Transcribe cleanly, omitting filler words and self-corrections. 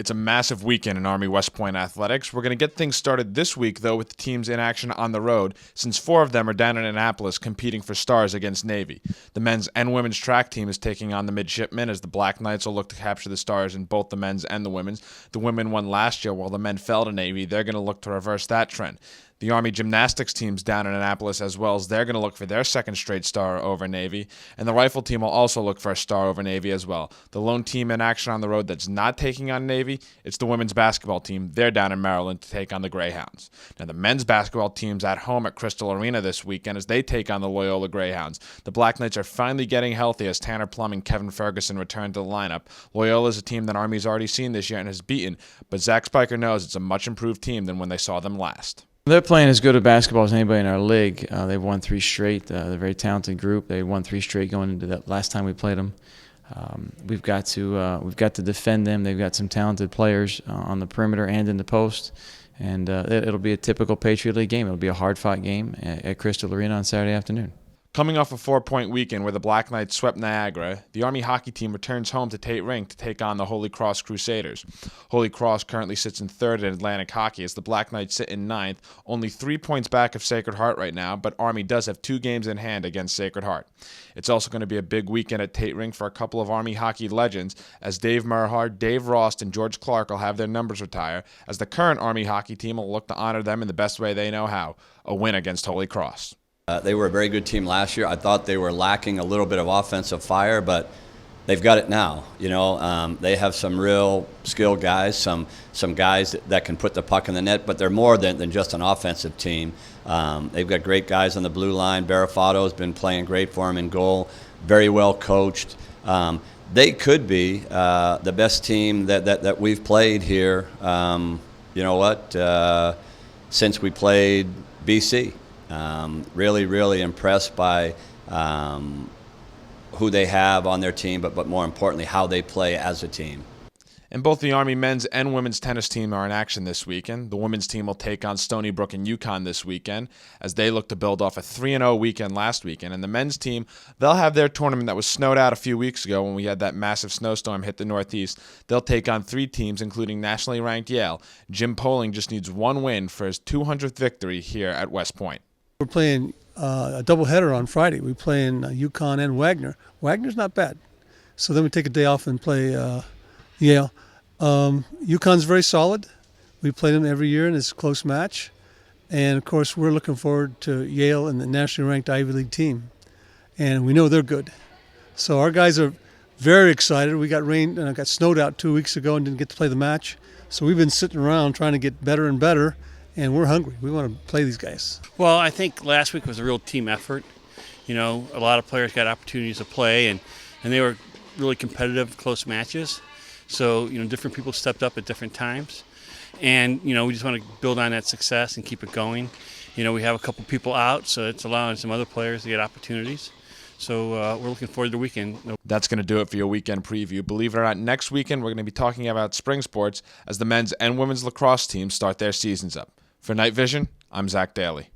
It's a massive weekend in Army West Point athletics. We're going to get things started this week, though, with the teams in action on the road, since 4 of them are down in Annapolis competing for stars against Navy. The men's and women's track team is taking on the midshipmen, as the Black Knights will look to capture the stars in both the men's and the women's. The women won last year while the men fell to Navy. They're going to look to reverse that trend. The Army gymnastics team's down in Annapolis as well, as they're going to look for their second straight star over Navy. And the rifle team will also look for a star over Navy as well. The lone team in action on the road that's not taking on Navy, it's the women's basketball team. They're down in Maryland to take on the Greyhounds. Now, the men's basketball team's at home at Crystal Arena this weekend as they take on the Loyola Greyhounds. The Black Knights are finally getting healthy as Tanner Plum and Kevin Ferguson return to the lineup. Loyola is a team that Army's already seen this year and has beaten, but Zach Spiker knows it's a much improved team than when they saw them last. They're playing as good a basketball as anybody in our league. They've won 3 straight. They're a very talented group. They won 3 straight going into that last time we played them. We've got to defend them. They've got some talented players on the perimeter and in the post, and it'll be a typical Patriot League game. It'll be a hard-fought game at Crystal Arena on Saturday afternoon. Coming off a 4-point weekend where the Black Knights swept Niagara, the Army hockey team returns home to Tate Rink to take on the Holy Cross Crusaders. Holy Cross currently sits in 3rd in Atlantic Hockey as the Black Knights sit in 9th, only 3 points back of Sacred Heart right now, but Army does have 2 games in hand against Sacred Heart. It's also going to be a big weekend at Tate Rink for a couple of Army hockey legends, as Dave Merhard, Dave Rost, and George Clark will have their numbers retire, as the current Army hockey team will look to honor them in the best way they know how, a win against Holy Cross. They were a very good team last year. I thought they were lacking a little bit of offensive fire, but they've got it now. They have some real skilled guys, some guys that can put the puck in the net, but they're more than just an offensive team. They've got great guys on the blue line. Barafato's been playing great for them in goal, very well coached. They could be the best team that we've played here, since we played BC. Really impressed by who they have on their team, but more importantly, how they play as a team. And both the Army men's and women's tennis team are in action this weekend. The women's team will take on Stony Brook and UConn this weekend as they look to build off a 3-0 weekend last weekend. And the men's team, they'll have their tournament that was snowed out a few weeks ago when we had that massive snowstorm hit the Northeast. They'll take on 3 teams, including nationally ranked Yale. Jim Poling just needs 1 win for his 200th victory here at West Point. We're playing a doubleheader on Friday. We're playing UConn and Wagner. Wagner's not bad. So then we take a day off and play Yale. UConn's very solid. We play them every year, and it's a close match. And, of course, we're looking forward to Yale and the nationally ranked Ivy League team. And we know they're good. So our guys are very excited. We got rained and got snowed out 2 weeks ago and didn't get to play the match. So we've been sitting around trying to get better and better. And we're hungry. We want to play these guys. Well, I think last week was a real team effort. A lot of players got opportunities to play, and they were really competitive, close matches. So, different people stepped up at different times. And, we just want to build on that success and keep it going. We have a couple people out, so it's allowing some other players to get opportunities. So we're looking forward to the weekend. That's going to do it for your weekend preview. Believe it or not, next weekend we're going to be talking about spring sports as the men's and women's lacrosse teams start their seasons up. For Night Vision, I'm Zach Daly.